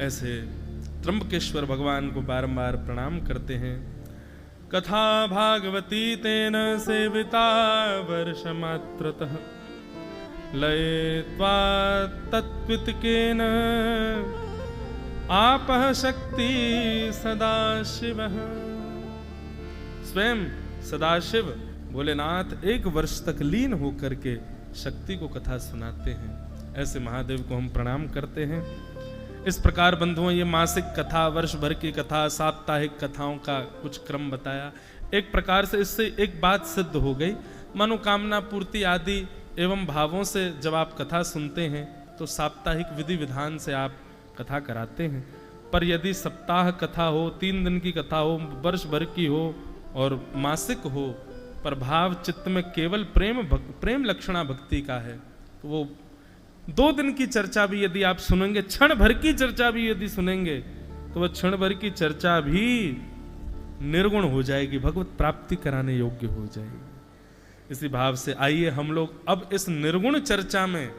ऐसे त्र्यंबकेश्वर भगवान को बारंबार प्रणाम करते हैं। कथा भागवती तेन सेविता वर्षमात्रतः लयित्वा तत्त्वितकेन आपः शक्ति सदाशिवः। स्वयं सदाशिव भोलेनाथ 1 वर्ष तक लीन होकर के शक्ति को कथा सुनाते हैं। ऐसे महादेव को हम प्रणाम करते हैं। इस प्रकार बंधुओं, ये मासिक कथा, वर्ष भर की कथा, साप्ताहिक कथाओं का कुछ क्रम बताया। एक प्रकार से इससे एक बात सिद्ध हो गई, मनोकामना पूर्ति आदि एवं भावों से जब आप कथा सुनते हैं तो साप्ताहिक विधि विधान से आप कथा कराते हैं। पर यदि सप्ताह कथा हो, 3 दिन की कथा हो, वर्ष भर की हो और मासिक हो, पर भाव चित्त में केवल प्रेम लक्षणा भक्ति का है, तो वो 2 दिन की चर्चा भी यदि आप सुनेंगे, क्षण भर की चर्चा भी यदि सुनेंगे, तो वह क्षण भर की चर्चा भी निर्गुण हो जाएगी, भगवत प्राप्ति कराने योग्य हो जाएगी। इसी भाव से आइए हम लोग अब इस निर्गुण चर्चा में,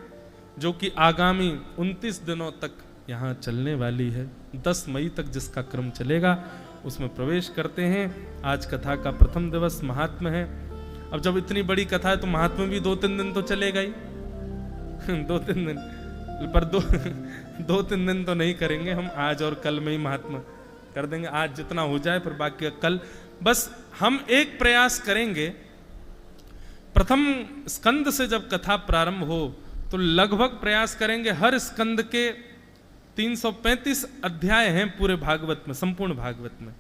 जो कि आगामी 29 दिनों तक यहाँ चलने वाली है, 10 मई तक जिसका क्रम चलेगा, उसमें प्रवेश करते हैं। आज कथा का प्रथम दिवस महात्म्य है। अब जब इतनी बड़ी कथा है तो महात्म्य भी 2-3 दिन तो चलेगा ही 2-3 दिन, पर 2-3 दिन तो नहीं करेंगे हम, आज और कल में ही महात्म्य कर देंगे। आज जितना हो जाए, फिर बाकी कल बस हम एक प्रयास करेंगे। प्रथम स्कंद से जब कथा प्रारंभ हो तो लगभग प्रयास करेंगे, हर स्कंद के 335 अध्याय हैं पूरे भागवत में, संपूर्ण भागवत में।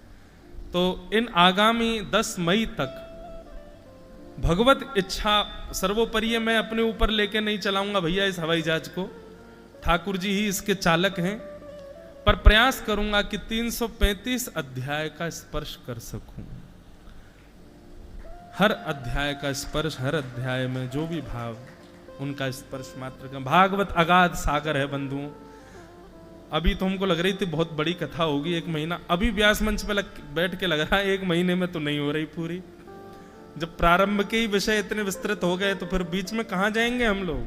तो इन आगामी 10 मई तक भगवत इच्छा सर्वोपरि, मैं अपने ऊपर लेके नहीं चलाऊंगा भैया इस हवाई जहाज को, ठाकुर जी ही इसके चालक हैं, पर प्रयास करूंगा कि 335 अध्याय का स्पर्श कर सकूं। हर अध्याय का स्पर्श, हर अध्याय में जो भी भाव, उनका स्पर्श मात्र का। भागवत अगाध सागर है बंधुओं। अभी तो हमको लग रही थी बहुत बड़ी कथा होगी, 1 महीना, अभी व्यास मंच पे बैठ के लग रहा है 1 महीने में तो नहीं हो रही पूरी। जब प्रारंभ के ही विषय इतने विस्तृत हो गए तो फिर बीच में कहां जाएंगे हम लोग।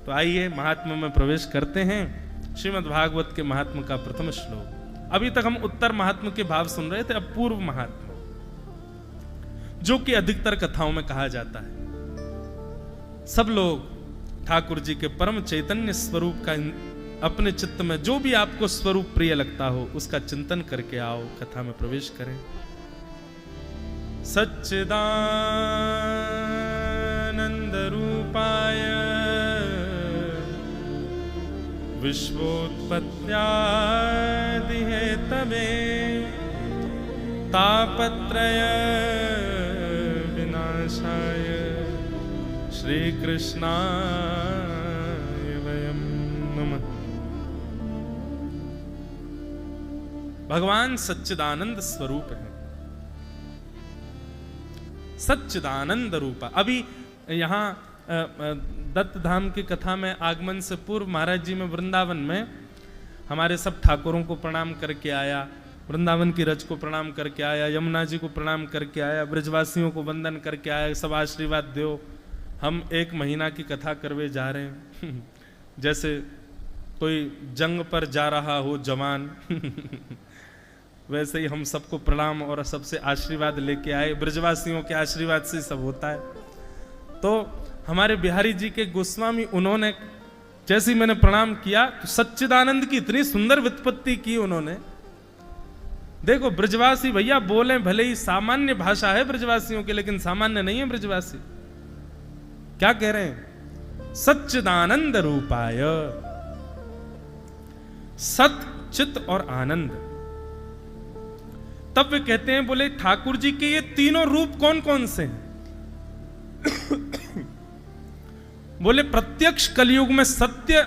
तो आइए महात्म्य में प्रवेश करते हैं। श्रीमद् भागवत के महात्म्य का प्रथम श्लोक। अभी तक हम उत्तर महात्म्य के भाव सुन रहे थे, अब पूर्व महात्म्य, जो कि अधिकतर कथाओं में कहा जाता है। सब लोग ठाकुर जी के परम चैतन्य स्वरूप का अपने चित्त में जो भी आपको स्वरूप प्रिय लगता हो उसका चिंतन करके आओ, कथा में प्रवेश करें। सच्चिदानंद रूपाय विश्वोत्पत्त्यादि हेतवे तापत्रय विनाशाय श्री कृष्णाय वयं नमः। भगवान सच्चिदानंद स्वरूप है, सच्चिदानंद रूपा। अभी यहाँ दत्त धाम की कथा में आगमन से पूर्व महाराज जी में वृंदावन में हमारे सब ठाकुरों को प्रणाम करके आया, वृंदावन की रज को प्रणाम करके आया, यमुना जी को प्रणाम करके आया, ब्रजवासियों को वंदन करके आया, सब आशीर्वाद दो। हम 1 महीना की कथा करवे जा रहे हैं जैसे कोई जंग पर जा रहा हो जवान वैसे ही हम सबको प्रणाम और सबसे आशीर्वाद लेके आए। ब्रजवासियों के आशीर्वाद से सब होता है। तो हमारे बिहारी जी के गोस्वामी, उन्होंने जैसे ही मैंने प्रणाम किया तो सच्चिदानंद की इतनी सुंदर व्युत्पत्ति की उन्होंने। देखो ब्रजवासी भैया बोले, भले ही सामान्य भाषा है ब्रजवासियों की, लेकिन सामान्य नहीं है ब्रजवासी। क्या कह रहे हैं? सच्चिदानंद रूपाय, सत, चित और आनंद। तब वे कहते हैं, बोले ठाकुर जी के ये तीनों रूप कौन कौन से हैं? बोले प्रत्यक्ष कलयुग में सत्य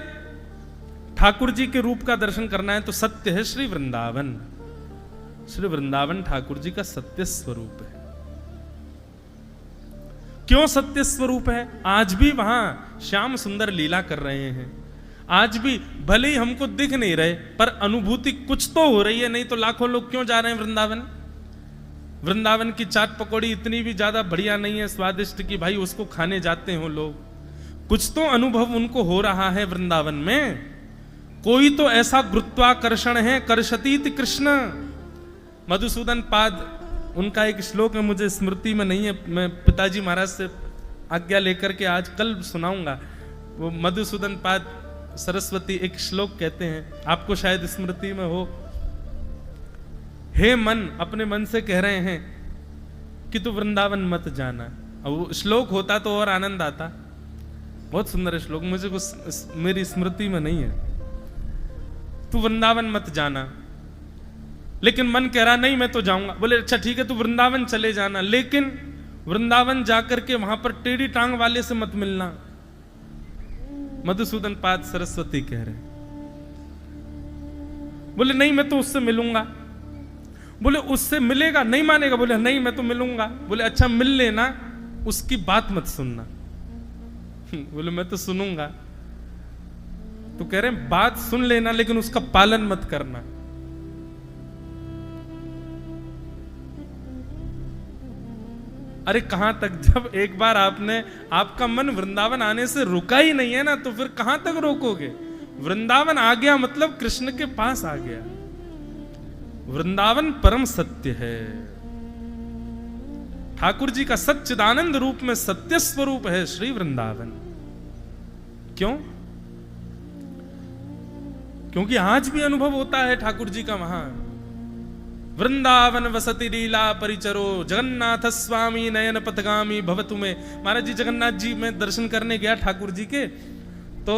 ठाकुर जी के रूप का दर्शन करना है तो सत्य है श्री वृंदावन। श्री वृंदावन ठाकुर जी का सत्य स्वरूप है। क्यों सत्य स्वरूप है? आज भी वहां श्याम सुंदर लीला कर रहे हैं। आज भी भले ही हमको दिख नहीं रहे पर अनुभूति कुछ तो हो रही है, नहीं तो लाखों लोग क्यों जा रहे हैं वृंदावन? वृंदावन की चाट पकौड़ी इतनी भी ज्यादा बढ़िया नहीं है, स्वादिष्ट, की भाई उसको खाने जाते हो लोग। कुछ तो अनुभव उनको हो रहा है वृंदावन में, कोई तो ऐसा गुरुत्वाकर्षण है, कर्षतीति कृष्ण। मधुसूदन पाद, उनका एक श्लोक है, मुझे स्मृति में नहीं है, मैं पिताजी महाराज से आज्ञा लेकर के आज कल सुनाऊंगा। वो मधुसूदन पाद सरस्वती एक श्लोक कहते हैं, आपको शायद स्मृति में हो। हे मन, अपने मन से कह रहे हैं कि तू वृंदावन मत जाना। अब वो श्लोक होता तो और आनंद आता। बहुत सुंदर है श्लोक, मुझे कुछ मेरी स्मृति में नहीं है। तू वृंदावन मत जाना, लेकिन मन कह रहा नहीं मैं तो जाऊंगा। बोले अच्छा ठीक है, तू वृंदावन चले जाना, लेकिन वृंदावन जाकर के वहां पर टेढ़ी टांग वाले से मत मिलना। मधुसूदन पाद सरस्वती कह रहे। बोले नहीं मैं तो उससे मिलूंगा। बोले उससे मिलेगा, नहीं मानेगा। बोले नहीं मैं तो मिलूंगा। बोले अच्छा मिल लेना, उसकी बात मत सुनना। बोले मैं तो सुनूंगा। तो कह रहे बात सुन लेना, लेकिन उसका पालन मत करना। अरे कहां तक, जब एक बार आपका मन वृंदावन आने से रुका ही नहीं है ना, तो फिर कहां तक रोकोगे। वृंदावन आ गया मतलब कृष्ण के पास आ गया। वृंदावन परम सत्य है। ठाकुर जी का सच्चिदानंद रूप में सत्य स्वरूप है श्री वृंदावन। क्यों? क्योंकि आज भी अनुभव होता है ठाकुर जी का वहां। वृंदावन वसति लीला परिचरो जगन्नाथ स्वामी नयन पथगामी भवतु में। महाराज जी जगन्नाथ जी में दर्शन करने गया ठाकुर जी के, तो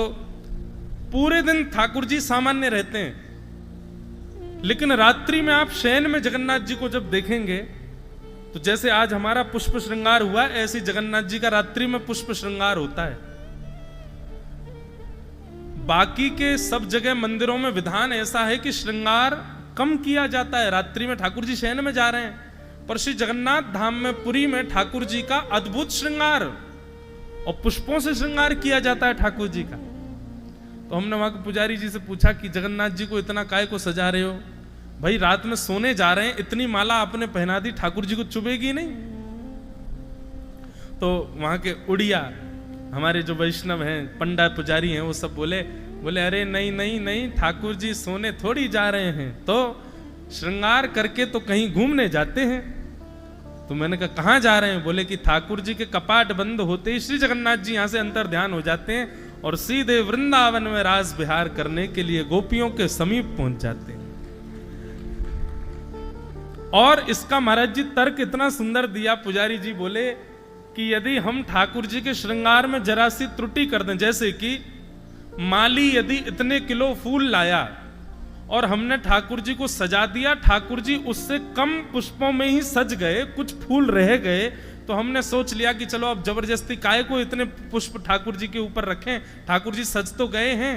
पूरे दिन ठाकुर जी सामान्य रहते हैं, लेकिन रात्रि में आप शयन में जगन्नाथ जी को जब देखेंगे तो जैसे आज हमारा पुष्प श्रृंगार हुआ, ऐसी जगन्नाथ जी का रात्रि में पुष्प श्रृंगार होता है। बाकी के सब जगह मंदिरों में विधान ऐसा है कि श्रृंगार कम किया जाता है। रात्रि में ठाकुर जी शयन में जा रहे हैं, पर श्री जगन्नाथ धाम में पुरी में ठाकुर जी का अद्भुत श्रृंगार और पुष्पों से श्रृंगार किया जाता है ठाकुर जी का। तो हमने वहां के पुजारी जी से पूछा कि जगन्नाथ जी को इतना काय को सजा रहे हो? भाई रात में सोने जा रहे हैं, इतनी माला आपने पहना दी, ठाकुर जी को चुभेगी नहीं? तो वहां के उड़िया हमारे जो वैष्णव हैं, पंडा पुजारी हैं, वो सब बोले अरे नहीं नहीं नहीं, ठाकुर जी सोने थोड़ी जा रहे हैं, तो श्रृंगार करके तो कहीं घूमने जाते हैं। तो मैंने कहा कहां जा रहे हैं? बोले कि ठाकुर जी के कपाट बंद होते ही श्री जगन्नाथ जी यहां से अंतर ध्यान हो जाते हैं और सीधे वृंदावन में रास विहार करने के लिए गोपियों के समीप पहुंच जाते हैं। और इसका महाराज जी तर्क इतना सुंदर दिया, पुजारी जी बोले कि यदि हम ठाकुर जी के श्रृंगार में जरा सी त्रुटि कर दें, जैसे कि माली यदि इतने किलो फूल लाया और हमने ठाकुर जी को सजा दिया, ठाकुर जी उससे कम पुष्पों में ही सज गए, कुछ फूल रह गए, तो हमने सोच लिया कि चलो अब जबरदस्ती काय को इतने पुष्प ठाकुर जी के ऊपर रखें, ठाकुर जी सज तो गए हैं।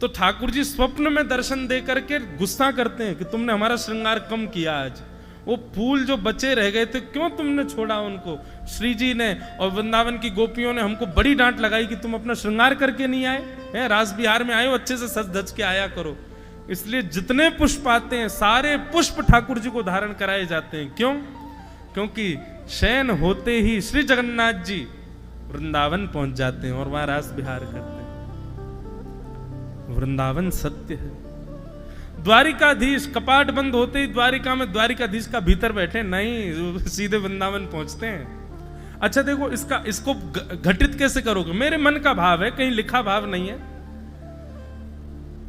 तो ठाकुर जी स्वप्न में दर्शन दे करके गुस्सा करते हैं कि तुमने हमारा श्रृंगार कम किया आज, वो फूल जो बचे रह गए थे क्यों तुमने छोड़ा उनको। श्री जी ने और वृंदावन की गोपियों ने हमको बड़ी डांट लगाई कि तुम अपना श्रृंगार करके नहीं आए हैं, रास बिहार में आए हो, अच्छे से सज धज के आया करो। इसलिए जितने पुष्प आते हैं सारे पुष्प ठाकुर जी को धारण कराए जाते हैं। क्यों? क्योंकि शयन होते ही श्री जगन्नाथ जी वृंदावन पहुंच जाते हैं और वहां रास बिहार करते हैं। वृंदावन सत्य है। द्वारिकाधीश कपाट बंद होते ही द्वारिका में द्वारिकाधीश का भीतर बैठे नहीं, सीधे वृंदावन पहुंचते हैं। अच्छा देखो, इसको घटित कैसे करोगे? मेरे मन का भाव है, कहीं लिखा भाव नहीं है।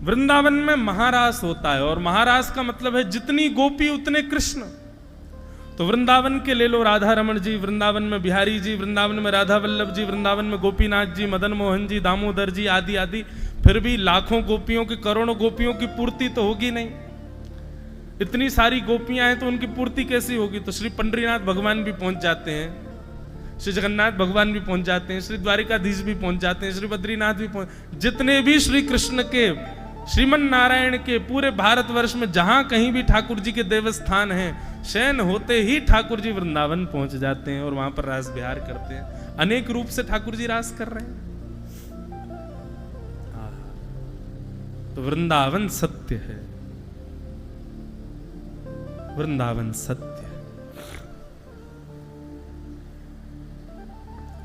वृंदावन में महारास होता है और महारास का मतलब है जितनी गोपी उतने कृष्ण। तो वृंदावन के ले लो राधा रमण जी, वृंदावन में बिहारी जी, वृंदावन में राधा वल्लभ जी, वृंदावन में गोपीनाथ जी, मदन मोहन जी, दामोदर जी आदि आदि, फिर भी लाखों गोपियों की, करोड़ों गोपियों की पूर्ति तो होगी नहीं। इतनी सारी गोपियां हैं तो उनकी पूर्ति कैसी होगी? तो श्री पंडरीनाथ भगवान भी पहुंच जाते हैं, श्री जगन्नाथ भगवान भी पहुंच जाते हैं, श्री द्वारिकाधीश भी पहुंच जाते हैं, श्री बद्रीनाथ भी पहुंच, जितने भी श्री कृष्ण के, श्रीमन नारायण के पूरे भारतवर्ष में जहां कहीं भी ठाकुर जी के देवस्थान हैं, शयन होते ही ठाकुर जी वृंदावन पहुंच जाते हैं और वहां पर रास विहार करते हैं। अनेक रूप से ठाकुर जी रास कर रहे हैं। तो वृंदावन सत्य है, वृंदावन सत्य है।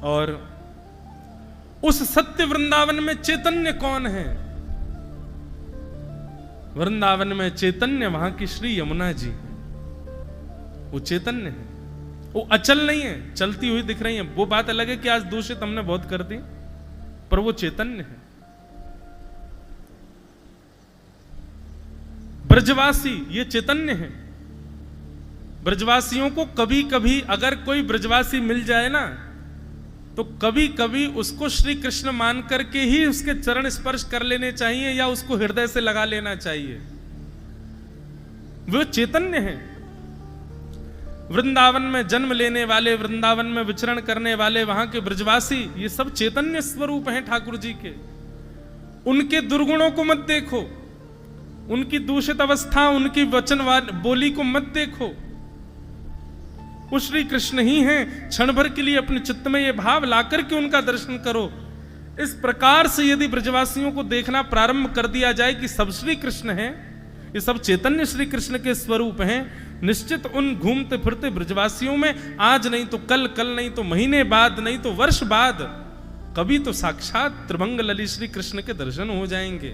और उस सत्य वृंदावन में चैतन्य कौन है? वृंदावन में चैतन्य वहां की श्री यमुना जी है, वो चैतन्य है, वो अचल नहीं है, चलती हुई दिख रही है। वो बात अलग है कि आज दूषित हमने बहुत कर दी, पर वो चैतन्य है। ब्रजवासी ये चैतन्य है। ब्रजवासियों को कभी कभी अगर कोई ब्रजवासी मिल जाए ना, तो कभी कभी उसको श्री कृष्ण मान करके ही उसके चरण स्पर्श कर लेने चाहिए या उसको हृदय से लगा लेना चाहिए। वो चैतन्य है। वृंदावन में जन्म लेने वाले, वृंदावन में विचरण करने वाले वहां के ब्रजवासी, ये सब चैतन्य स्वरूप हैं ठाकुर जी के। उनके दुर्गुणों को मत देखो, उनकी दूषित अवस्था, उनकी वचन बोली को मत देखो। वो श्री कृष्ण ही हैं। क्षण भर के लिए अपने चित्त में ये भाव लाकर के उनका दर्शन करो। इस प्रकार से यदि ब्रजवासियों को देखना प्रारंभ कर दिया जाए कि सब श्री कृष्ण हैं, ये सब चैतन्य श्री कृष्ण के स्वरूप हैं, निश्चित उन घूमते फिरते ब्रजवासियों में आज नहीं तो कल, कल नहीं तो महीने बाद, नहीं तो वर्ष बाद, कभी तो साक्षात त्रिभंग लली श्री कृष्ण के दर्शन हो जाएंगे।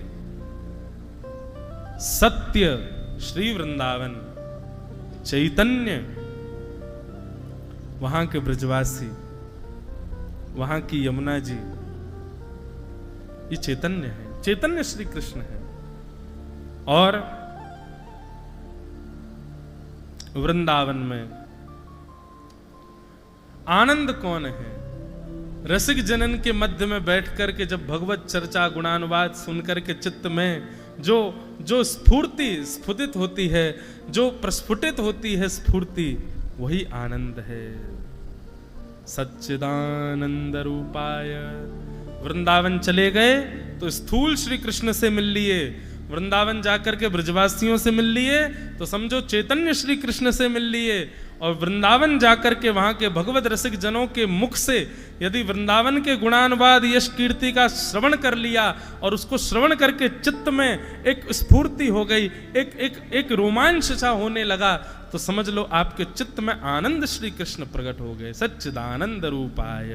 सत्य श्री वृंदावन, चैतन्य वहां के ब्रजवासी, वहां की यमुना जी, ये चैतन्य है, चैतन्य श्री कृष्ण है। और वृंदावन में आनंद कौन है? रसिक जनन के मध्य में बैठ करके जब भगवत चर्चा गुणानुवाद सुनकर के चित्त में जो स्फूर्ति स्फुटित होती है, जो प्रस्फुटित होती है स्फूर्ति, वही आनंद है। सच्चिदानंद रूपाय। वृंदावन चले गए तो स्थूल श्री कृष्ण से मिल लिए, वृंदावन जाकर के ब्रजवासियों से मिल लिए तो समझो चैतन्य श्री कृष्ण से मिल लिए। और वृंदावन जाकर के वहां के भगवत रसिक जनों के मुख से यदि वृंदावन के गुणानुवाद यश कीर्ति का श्रवण कर लिया और उसको श्रवण करके चित्त में एक स्फूर्ति हो गई, एक रोमांच सा होने लगा, तो समझ लो आपके चित्त में आनंद श्री कृष्ण प्रकट हो गए। सच्चिदानंद रूपाय।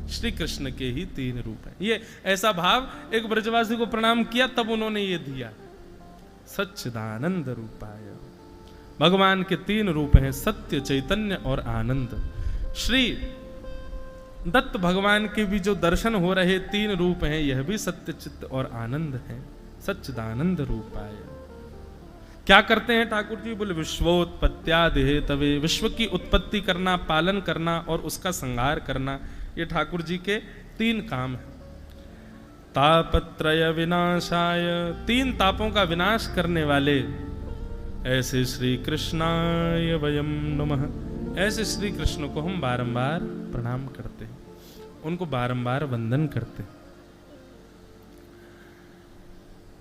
श्री कृष्ण के ही तीन रूप हैं। ये ऐसा भाव एक ब्रजवासी को प्रणाम किया तब उन्होंने ये दिया, सच्चिदानंद रूपाय। भगवान के तीन रूप हैं, सत्य, चैतन्य और आनंद। श्री दत्त भगवान के भी जो दर्शन हो रहे तीन रूप हैं, यह भी सत्य, चित्त और आनंद है। सच्चिदानंद रूपाय। क्या करते हैं ठाकुर जी? बोले विश्वोत्पत्त्यादि हेतवे, विश्व की उत्पत्ति करना, पालन करना और उसका संहार करना, ये ठाकुर जी के तीन काम है। तापत्रय विनाशाय, तीन तापों का विनाश करने वाले ऐसे श्री कृष्णाय वयम नमः। ऐसे श्री कृष्ण को हम बारंबार प्रणाम करते हैं, उनको बारंबार वंदन करते हैं।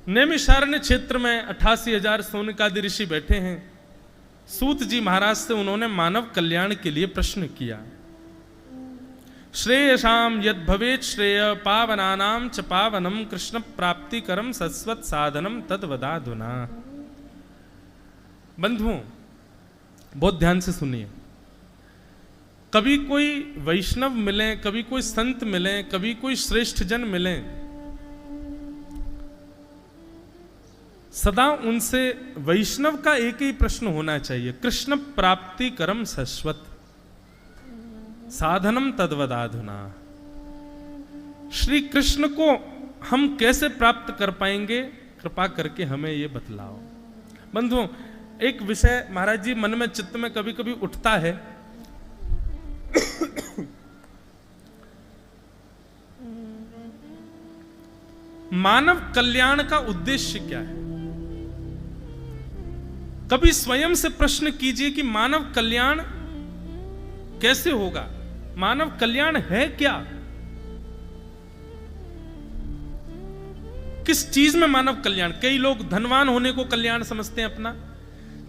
नैमिषारण्य क्षेत्र में 88,000 सोनकादि ऋषि बैठे हैं। सूत जी महाराज से उन्होंने मानव कल्याण के लिए प्रश्न किया। श्रेयसाम यद भवेत श्रेय पावनानाम च पावनम कृष्ण प्राप्तिकरम सस्वत साधनम तद वदाधुना। बंधुओं, बहुत ध्यान से सुनिए। कभी कोई वैष्णव मिले, कभी कोई संत मिले, कभी कोई श्रेष्ठ जन मिले, सदा उनसे वैष्णव का एक ही प्रश्न होना चाहिए, कृष्ण प्राप्ति करम शाश्वत साधनम तद्वदाधुना। श्री कृष्ण को हम कैसे प्राप्त कर पाएंगे, कृपा करके हमें ये बतलाओ। बंधुओं, एक विषय महाराज जी मन में चित्त में कभी कभी उठता है। मानव कल्याण का उद्देश्य क्या है? कभी स्वयं से प्रश्न कीजिए कि मानव कल्याण कैसे होगा, मानव कल्याण है क्या? किस चीज में मानव कल्याण? कई लोग धनवान होने को कल्याण समझते हैं अपना,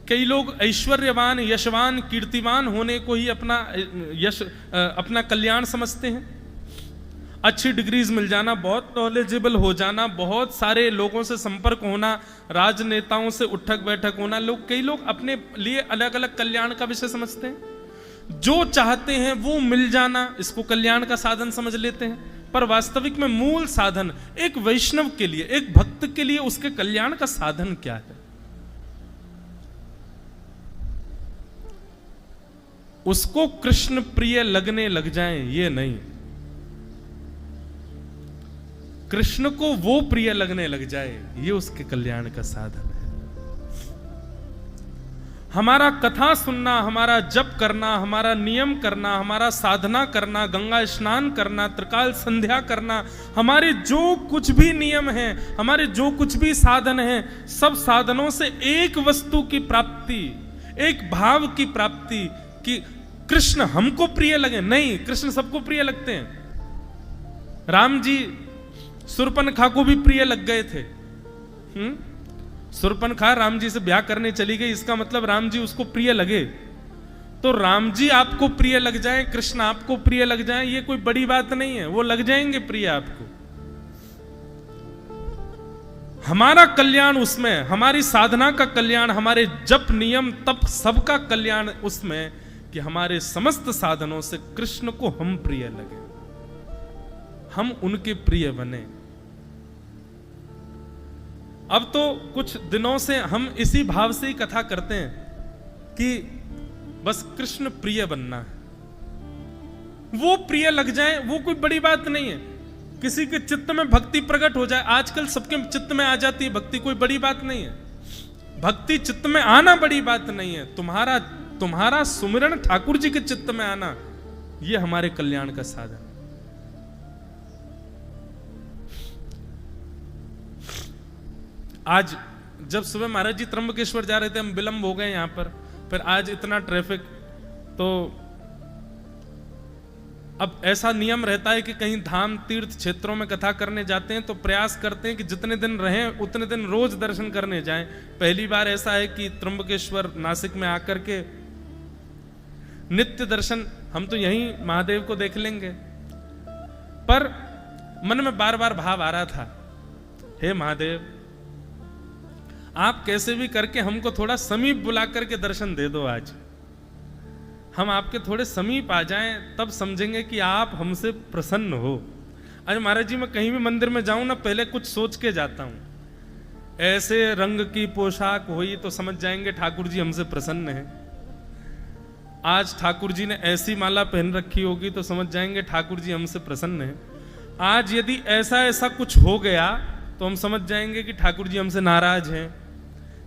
कई लोग ऐश्वर्यवान, यशवान, कीर्तिवान होने को ही अपना कल्याण समझते हैं। अच्छी डिग्रीज मिल जाना, बहुत नॉलेजेबल हो जाना, बहुत सारे लोगों से संपर्क होना, राजनेताओं से उठक बैठक होना, कई लोग अपने लिए अलग अलग कल्याण का विषय समझते हैं। जो चाहते हैं वो मिल जाना, इसको कल्याण का साधन समझ लेते हैं। पर वास्तविक में मूल साधन एक वैष्णव के लिए, एक भक्त के लिए उसके कल्याण का साधन क्या है? उसको कृष्ण प्रिय लगने लग जाएं ये नहीं, कृष्ण को वो प्रिय लगने लग जाए ये उसके कल्याण का साधन है। हमारा कथा सुनना, हमारा जप करना, हमारा नियम करना, हमारा साधना करना, गंगा स्नान करना, त्रिकाल संध्या करना, हमारे जो कुछ भी नियम हैं, हमारे जो कुछ भी साधन हैं, सब साधनों से एक वस्तु की प्राप्ति, एक भाव की प्राप्ति कि कृष्ण हमको प्रिय लगे। नहीं, कृष्ण सबको प्रिय लगते हैं। राम जी शूर्पणखा को भी प्रिय लग गए थे। शूर्पणखा राम जी से ब्याह करने चली गई, इसका मतलब राम जी उसको प्रिय लगे। तो राम जी आपको प्रिय लग जाए, कृष्ण आपको प्रिय लग जाए, ये कोई बड़ी बात नहीं है, वो लग जाएंगे प्रिय आपको। हमारा कल्याण उसमें, हमारी साधना का कल्याण, हमारे जप नियम तप सबका कल्याण उसमें कि हमारे समस्त साधनों से कृष्ण को हम प्रिय लगे, हम उनके प्रिय बने। अब तो कुछ दिनों से हम इसी भाव से ही कथा करते हैं कि बस कृष्ण प्रिय बनना है, वो प्रिय लग जाए, वो कोई बड़ी बात नहीं है। किसी के चित्त में भक्ति प्रकट हो जाए, आजकल सबके चित्त में आ जाती है भक्ति, कोई बड़ी बात नहीं है। भक्ति चित्त में आना बड़ी बात नहीं है, तुम्हारा सुमिरन ठाकुर जी के चित्त में आना, ये हमारे कल्याण का साधन है। आज जब सुबह महाराज जी त्र्यंबकेश्वर जा रहे थे, हम विलंब हो गए यहां पर, फिर आज इतना ट्रैफिक, तो अब ऐसा नियम रहता है कि कहीं धाम तीर्थ क्षेत्रों में कथा करने जाते हैं तो प्रयास करते हैं कि जितने दिन रहें उतने दिन रोज दर्शन करने जाएं। पहली बार ऐसा है कि त्र्यंबकेश्वर नासिक में आकर के नित्य दर्शन हम तो यहीं महादेव को देख लेंगे, पर मन में बार बार भाव आ रहा था, हे महादेव आप कैसे भी करके हमको थोड़ा समीप बुला करके दर्शन दे दो। आज हम आपके थोड़े समीप आ जाएं, तब समझेंगे कि आप हमसे प्रसन्न हो। आज महाराज जी मैं कहीं भी मंदिर में जाऊं ना, पहले कुछ सोच के जाता हूं, ऐसे रंग की पोशाक हुई तो समझ जाएंगे ठाकुर जी हमसे प्रसन्न हैं। आज ठाकुर जी ने ऐसी माला पहन रखी होगी तो समझ जाएंगे ठाकुर जी हमसे प्रसन्न हैं। आज यदि ऐसा ऐसा कुछ हो गया तो हम समझ जाएंगे कि ठाकुर जी हमसे नाराज हैं।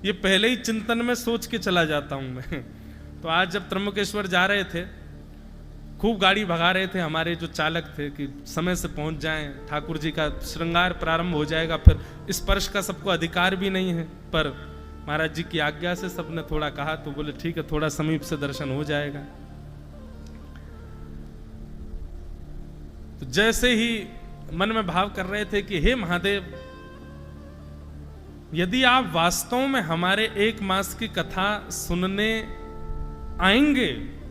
ये पहले ही चिंतन में सोच के चला जाता हूं मैं। तो आज जब त्र्यंबकेश्वर जा रहे थे, खूब गाड़ी भगा रहे थे हमारे जो चालक थे कि समय से पहुंच जाएं, ठाकुर जी का श्रृंगार प्रारंभ हो जाएगा, फिर स्पर्श का सबको अधिकार भी नहीं है, पर महाराज जी की आज्ञा से सबने थोड़ा कहा तो बोले ठीक है, थोड़ा समीप से दर्शन हो जाएगा। तो जैसे ही मन में भाव कर रहे थे कि हे महादेव, यदि आप वास्तव में हमारे एक मास की कथा सुनने आएंगे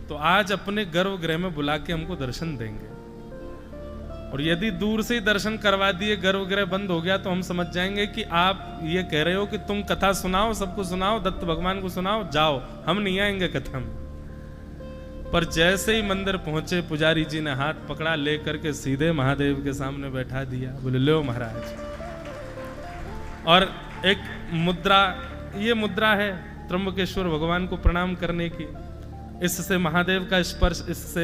तो आज अपने गर्भगृह में बुला के हमको दर्शन देंगे, और यदि दूर से ही दर्शन करवा दिए, गर्भगृह बंद हो गया, तो हम समझ जाएंगे कि आप ये कह रहे हो कि तुम कथा सुनाओ, सबको सुनाओ, दत्त भगवान को सुनाओ, जाओ, हम नहीं आएंगे कथा में। पर जैसे ही मंदिर पहुंचे, पुजारी जी ने हाथ पकड़ा, ले करके सीधे महादेव के सामने बैठा दिया, बोले लो महाराज। और एक मुद्रा, ये मुद्रा है त्र्यंबकेश्वर भगवान को प्रणाम करने की। इससे महादेव का स्पर्श, इससे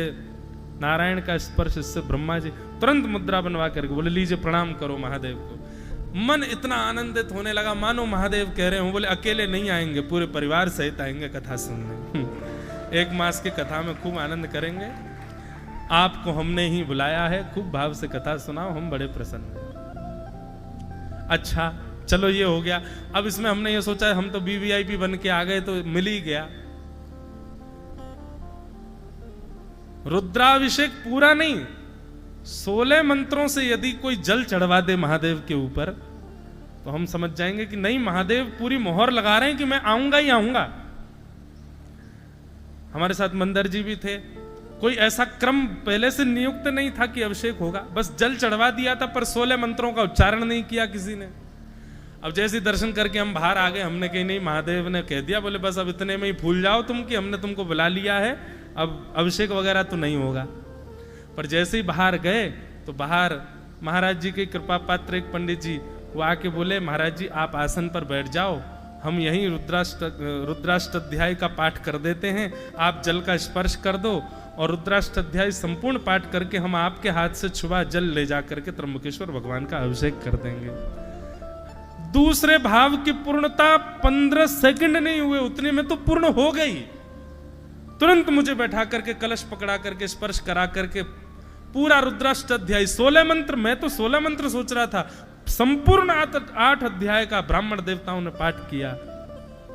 नारायण का स्पर्श, इससे ब्रह्मा जी, तुरंत मुद्रा बनवा करके बोले लीजिए प्रणाम करो महादेव को। मन इतना आनंदित होने लगा मानो महादेव कह रहे हो। बोले अकेले नहीं आएंगे, पूरे परिवार सहित आएंगे कथा सुनने। एक मास की कथा में खूब आनंद करेंगे, आपको हमने ही बुलाया है, खूब भाव से कथा सुनाओ, हम बड़े प्रसन्न हैं। अच्छा चलो ये हो गया। अब इसमें हमने ये सोचा हम तो वीवीआईपी बन के आ गए तो मिल ही गया। रुद्राभिषेक पूरा नहीं, 16 मंत्रों से यदि कोई जल चढ़वा दे महादेव के ऊपर तो हम समझ जाएंगे कि नहीं, महादेव पूरी मोहर लगा रहे हैं कि मैं आऊंगा ही आऊंगा। हमारे साथ मंदर जी भी थे, कोई ऐसा क्रम पहले से नियुक्त नहीं था कि अभिषेक होगा, बस जल चढ़वा दिया था, पर 16 मंत्रों का उच्चारण नहीं किया किसी ने। अब जैसे दर्शन करके हम बाहर आ गए, हमने कही नहीं, महादेव ने कह दिया, बोले बस अब इतने में ही भूल जाओ तुम कि हमने तुमको बुला लिया है, अब अभिषेक वगैरह तो नहीं होगा। पर जैसे ही बाहर गए तो बाहर महाराज जी के कृपा पात्र एक पंडित जी वो आके बोले, महाराज जी आप आसन पर बैठ जाओ, हम यहीं रुद्राष्टाध्याय का पाठ कर देते हैं, आप जल का स्पर्श कर दो और रुद्राष्टाध्याय संपूर्ण पाठ करके हम आपके हाथ से छुआ जल ले जा करके त्र्यंबकेश्वर भगवान का अभिषेक कर देंगे। दूसरे भाव की पूर्णता 15 सेकंड नहीं हुए, उतने में तो पूर्ण हो गई। तुरंत मुझे बैठा करके कलश पकड़ा करके स्पर्श करा करके पूरा रुद्राष्टाध्याय 16 मंत्र, मैं तो 16 मंत्र सोच रहा था, संपूर्ण 8 अध्याय का ब्राह्मण देवताओं ने पाठ किया,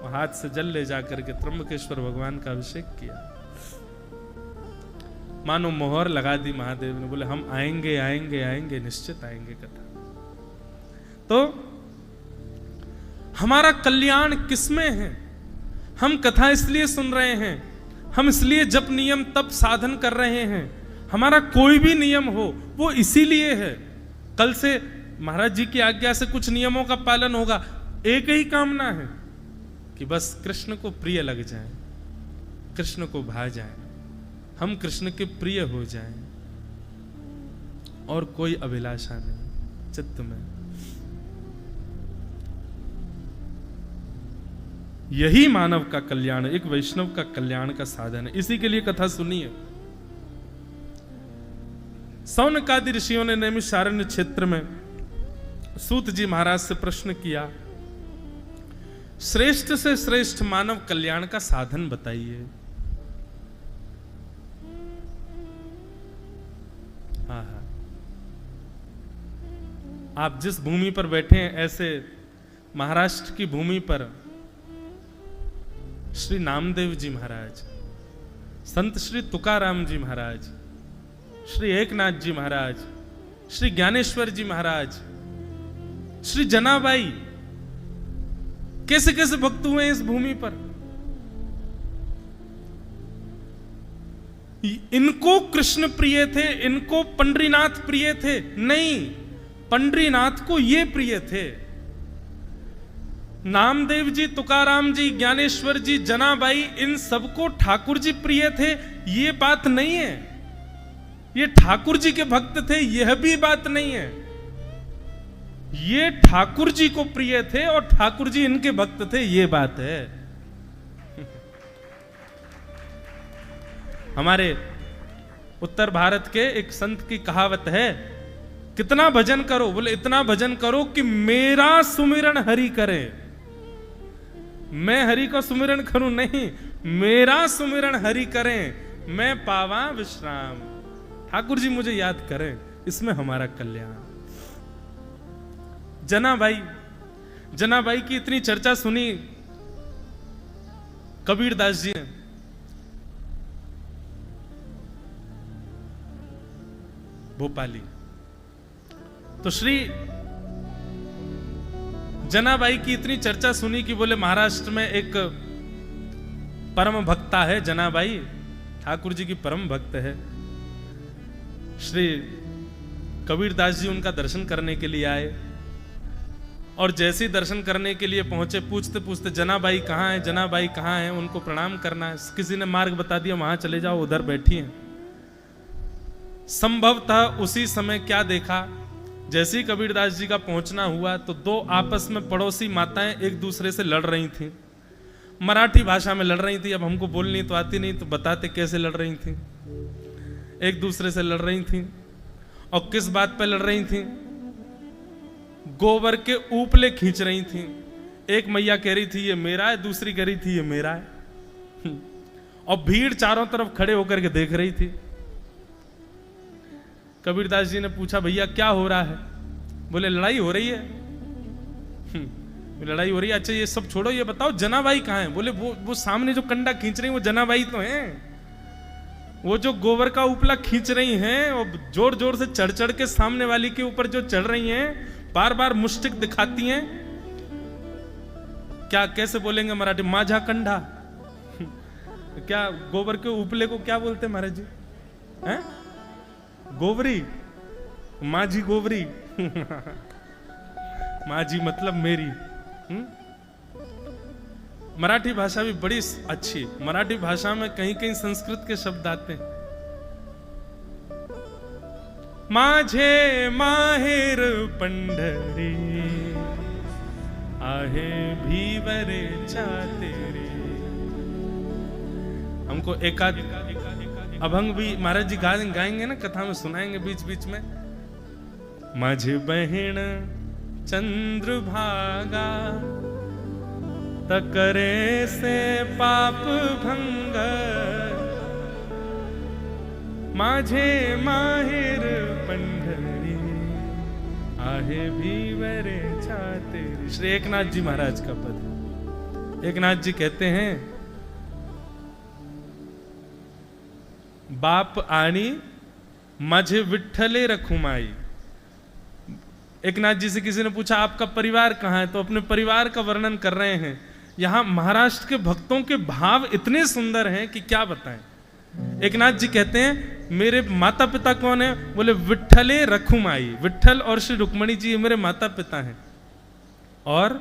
हाथ से जल ले जाकर के त्र्यंबकेश्वर भगवान का अभिषेक किया। मानो मोहर लगा दी महादेव ने, बोले हम आएंगे आएंगे आएंगे, निश्चित आएंगे कथा। तो हमारा कल्याण किसमें है? हम कथा इसलिए सुन रहे हैं, हम इसलिए जप नियम तप साधन कर रहे हैं। हमारा कोई भी नियम हो वो इसीलिए है, कल से महाराज जी की आज्ञा से कुछ नियमों का पालन होगा। एक ही कामना है कि बस कृष्ण को प्रिय लग जाए, कृष्ण को भा जाए, हम कृष्ण के प्रिय हो जाएं, और कोई अभिलाषा नहीं चित्त में। यही मानव का कल्याण, एक वैष्णव का कल्याण का साधन है। इसी के लिए कथा सुनिए। सौनकादि ऋषियों ने नैमिषारण्य क्षेत्र में सूत जी महाराज से प्रश्न किया, श्रेष्ठ से श्रेष्ठ मानव कल्याण का साधन बताइए। आप जिस भूमि पर बैठे हैं, ऐसे महाराष्ट्र की भूमि पर श्री नामदेव जी महाराज, संत श्री तुकाराम जी महाराज, श्री एकनाथ जी महाराज, श्री ज्ञानेश्वर जी महाराज, श्री जनाबाई, कैसे कैसे भक्त हुए हैं इस भूमि पर। इनको कृष्ण प्रिय थे, इनको पंडरीनाथ प्रिय थे? नहीं, पंडरीनाथ को ये प्रिय थे। नामदेव जी, तुकाराम जी, ज्ञानेश्वर जी, जनाबाई, इन सबको ठाकुर जी प्रिय थे, ये बात नहीं है। ये ठाकुर जी के भक्त थे, यह भी बात नहीं है। ये ठाकुर जी को प्रिय थे और ठाकुर जी इनके भक्त थे, ये बात है। हमारे उत्तर भारत के एक संत की कहावत है, कितना भजन करो? बोले इतना भजन करो कि मेरा सुमिरन हरि करे। मैं हरि को सुमिरन करूं नहीं, मेरा सुमिरन हरि करें, मैं पावा विश्राम। ठाकुर जी मुझे याद करें, इसमें हमारा कल्याण। जनाबाई की इतनी चर्चा सुनी कबीरदास जी ने। भोपाली तो श्री जनाबाई की इतनी चर्चा सुनी कि बोले महाराष्ट्र में एक परम भक्ता है जनाबाई, ठाकुर जी की परम भक्त है। श्री कबीरदास जी उनका दर्शन करने के लिए आए और जैसे ही दर्शन करने के लिए पहुंचे, पूछते पूछते जनाबाई कहाँ है, जनाबाई कहाँ है, उनको प्रणाम करना है। किसी ने मार्ग बता दिया, वहां चले जाओ, उधर बैठी हैं। संभवतः उसी समय क्या देखा, जैसे ही कबीरदास जी का पहुंचना हुआ तो दो आपस में पड़ोसी माताएं एक दूसरे से लड़ रही थीं, मराठी भाषा में लड़ रही थी। अब हमको बोलनी तो आती नहीं, तो बताते कैसे लड़ रही थी। एक दूसरे से लड़ रही थी और किस बात पे लड़ रही थी? गोबर के ऊपले खींच रही थी। एक मैया कह रही थी ये मेरा है, दूसरी कह रही थी ये मेरा है, और भीड़ चारों तरफ खड़े होकर के देख रही थी। कबीरदास जी ने पूछा भैया क्या हो रहा है? बोले लड़ाई हो रही है। लड़ाई हो रही है, अच्छा ये सब छोड़ो, ये बताओ जनाबाई कहाँ है? बोले वो सामने जो कंडा खींच रही है वो जनाबाई तो है। वो जो गोबर का उपला खींच रही हैं और जोर जोर से चढ़ चढ़ के सामने वाली के ऊपर जो चढ़ रही हैं, बार बार मुष्टिक दिखाती हैं। क्या कैसे बोलेंगे मराठी? माझा कंडा। क्या गोबर के उपले को क्या बोलते हैं महाराज जी? हैं? गोबरी, माझी गोबरी। माझी मतलब मेरी। मराठी भाषा भी बड़ी अच्छी। मराठी भाषा में कहीं कहीं संस्कृत के शब्द आते हैं। माझे माहेर पंढरी, आहे भीवरेच्या तेरी। हमको एकाध अभंग भी महाराज जी गाएंगे ना, कथा में सुनाएंगे बीच बीच में। माझी बहीण चंद्रभागा, तकरे से पाप भंग, माझे माहेर पंढरी, आहे भीवरेच्या तेरी। श्री एकनाथ जी महाराज का पद। एकनाथ जी कहते हैं, बाप आणि माझे विठ्ठले रखुमाई। एकनाथ जी से किसी ने पूछा आपका परिवार कहाँ है, तो अपने परिवार का वर्णन कर रहे हैं। यहां महाराष्ट्र के भक्तों के भाव इतने सुंदर हैं कि क्या बताएं। एकनाथ जी कहते हैं मेरे माता पिता कौन है, बोले विठ्ठले रखुमाई। विठ्ठल और श्री रुक्मणी जी मेरे माता पिता हैं। और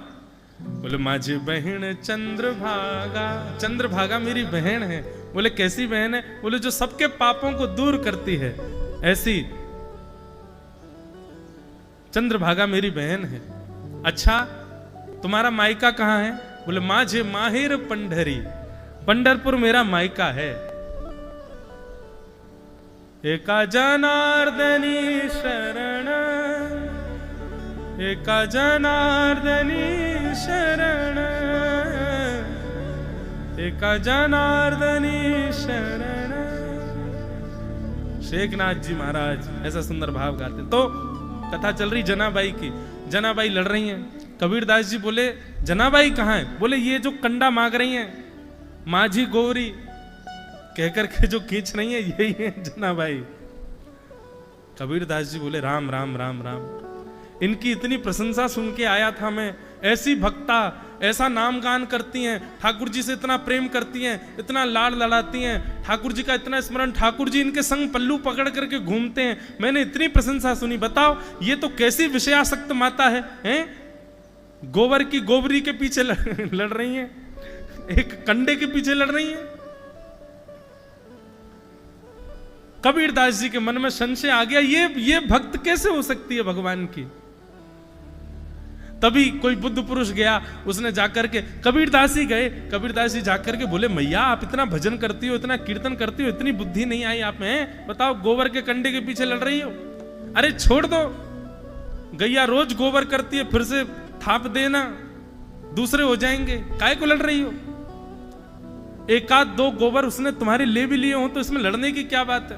बोले माझी बहन चंद्रभागा, चंद्रभागा मेरी बहन है। बोले कैसी बहन है, बोले जो सबके पापों को दूर करती है, ऐसी चंद्रभागा मेरी बहन है। अच्छा तुम्हारा मायका कहाँ है, बोले माझे माहेर पंढरी, पंढरपुर मेरा मायका है। एका जनार्दनी शरण, एका जनार्दनी शरण, एका जनार्दनी शरण। शेखनाथ जी महाराज ऐसा सुंदर भाव गाते। तो कथा चल रही जनाबाई की, जनाबाई लड़ रही हैं। कबीरदास जी बोले जनाबाई कहाँ है, बोले ये जो कंडा मांग रही हैं माझी गौरी कहकर के जो खींच रही है यही है जनाबाई। कबीरदास जी बोले राम राम राम राम, इनकी इतनी प्रशंसा सुन के आया था मैं। ऐसी भक्ता, ऐसा नाम गान करती हैं, ठाकुर जी से इतना प्रेम करती हैं, इतना लाड लड़ाती हैं, ठाकुर जी का इतना स्मरण, ठाकुर जी इनके संग पल्लू पकड़ करके घूमते हैं। मैंने इतनी प्रशंसा सुनी, बताओ ये तो कैसी विषयासक्त माता है, हैं? गोबर की गोबरी के पीछे लड़ रही हैं, एक कंडे के पीछे लड़ रही हैं। कबीरदास जी के मन में संशय आ गया, ये भक्त कैसे हो सकती है भगवान की। तभी कोई बुद्ध पुरुष गया, उसने जाकर के, कबीरदास जी गए, कबीरदास जी जाकर के बोले मैया आप इतना भजन करती हो, इतना कीर्तन करती हो, इतनी बुद्धि नहीं आई आप में, बताओ गोबर के कंडे के पीछे लड़ रही हो। अरे छोड़ दो, गैया रोज गोबर करती है, फिर से थाप देना, दूसरे हो जाएंगे, काहे को लड़ रही हो। एक आध दो गोबर उसने तुम्हारे ले भी लिए हो तो इसमें लड़ने की क्या बात है।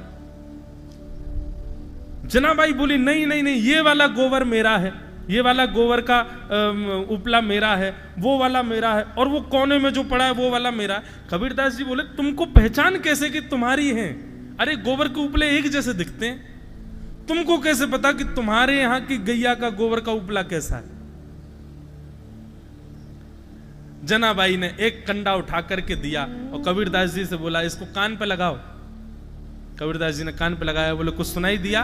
जनाबाई बोली नहीं नहीं नहीं, ये वाला गोबर मेरा है, ये वाला गोबर का उपला मेरा है, वो वाला मेरा है, और वो कोने में जो पड़ा है वो वाला मेरा है। कबीरदास जी बोले तुमको पहचान कैसे कि तुम्हारी है। अरे गोबर के उपले एक जैसे दिखते हैं, तुमको कैसे पता कि तुम्हारे यहां की गैया का गोबर का उपला कैसा है। जनाबाई ने एक कंडा उठा करके दिया और कबीरदास जी से बोला इसको कान पे लगाओ। कबीरदास जी ने कान पे लगाया, बोले कुछ सुनाई दिया,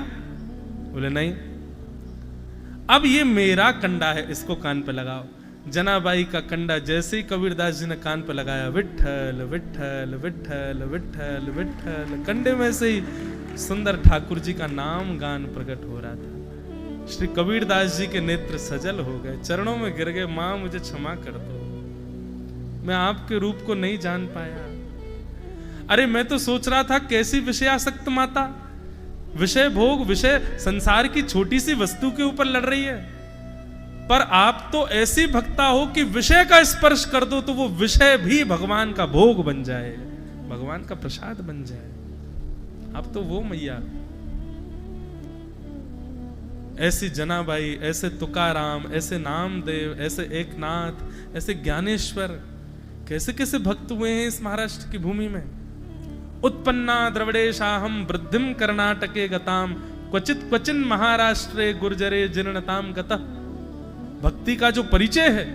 बोले नहीं। अब ये मेरा कंडा है, इसको कान पे लगाओ। जनाबाई का कंडा जैसे ही कबीरदास जी ने कान पे लगाया, विठ्ठल विठ्ठल विठ्ठल विठ्ठल विठ्ठल, कंडे में से ही सुंदर ठाकुर जी का नाम गान प्रकट हो रहा था। श्री कबीरदास जी के नेत्र सजल हो गए, चरणों में गिर गए, मां मुझे क्षमा कर दो, मैं आपके रूप को नहीं जान पाया। अरे मैं तो सोच रहा था कैसी विषयासक्त माता, विषय भोग, विषय संसार की छोटी सी वस्तु के ऊपर लड़ रही है, पर आप तो ऐसी भक्ता हो कि विषय का स्पर्श कर दो तो वो विषय भी भगवान का भोग बन जाए, भगवान का प्रसाद बन जाए। आप तो वो मैया। ऐसी जनाबाई, ऐसे तुकाराम, ऐसे नामदेव, ऐसे एकनाथ, ऐसे ज्ञानेश्वर, कैसे कैसे भक्त हुए हैं इस महाराष्ट्र की भूमि में। उत्पन्ना द्रविड़ेशाहम वृद्धिम कर्नाटके गताम, क्वचित क्वचिन महाराष्ट्रे गुर्जरे जीर्णताम गतः। भक्ति का जो परिचय है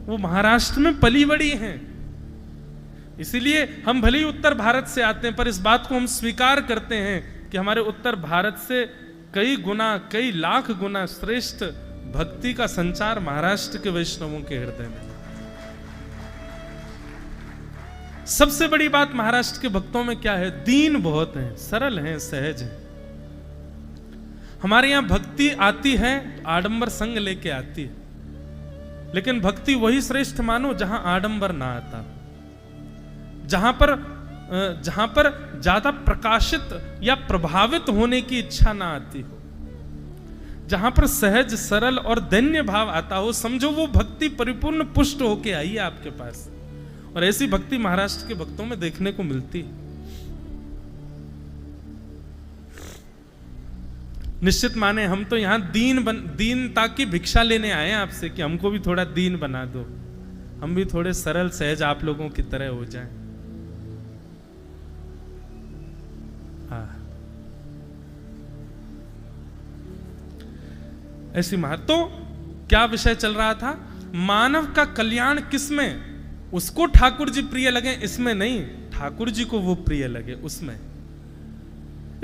वो महाराष्ट्र में पली बड़ी है। इसीलिए हम भले ही उत्तर भारत से आते हैं, पर इस बात को हम स्वीकार करते हैं कि हमारे उत्तर भारत से कई गुना, कई लाख गुना श्रेष्ठ भक्ति का संचार महाराष्ट्र के वैष्णवों के हृदय में। सबसे बड़ी बात महाराष्ट्र के भक्तों में क्या है, दीन बहुत हैं, सरल हैं, सहज हैं। हमारे यहाँ भक्ति आती है आडंबर संग लेके आती है, लेकिन भक्ति वही श्रेष्ठ मानो जहां आडंबर ना आता, जहां पर ज्यादा प्रकाशित या प्रभावित होने की इच्छा ना आती हो, जहां पर सहज सरल और दैन्य भाव आता हो, समझो वो भक्ति परिपूर्ण पुष्ट होके आई है आपके पास। और ऐसी भक्ति महाराष्ट्र के भक्तों में देखने को मिलती है। निश्चित माने हम तो यहां दीनता की भिक्षा लेने आए हैं आपसे कि हमको भी थोड़ा दीन बना दो, हम भी थोड़े सरल सहज आप लोगों की तरह हो जाएं। ऐसी तो क्या विषय चल रहा था? मानव का कल्याण किसमें? उसको ठाकुर जी प्रिय लगे इसमें नहीं, ठाकुर जी को वो प्रिय लगे उसमें।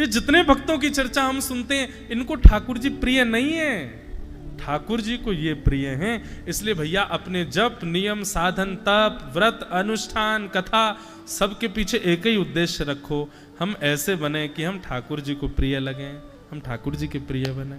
ये जितने भक्तों की चर्चा हम सुनते हैं, इनको ठाकुर जी प्रिय नहीं है, ठाकुर जी को ये प्रिय हैं। इसलिए भैया अपने जप नियम साधन तप व्रत अनुष्ठान कथा सबके पीछे एक ही उद्देश्य रखो, हम ऐसे बने कि हम ठाकुर जी को प्रिय लगें, हम ठाकुर जी के प्रिय बने।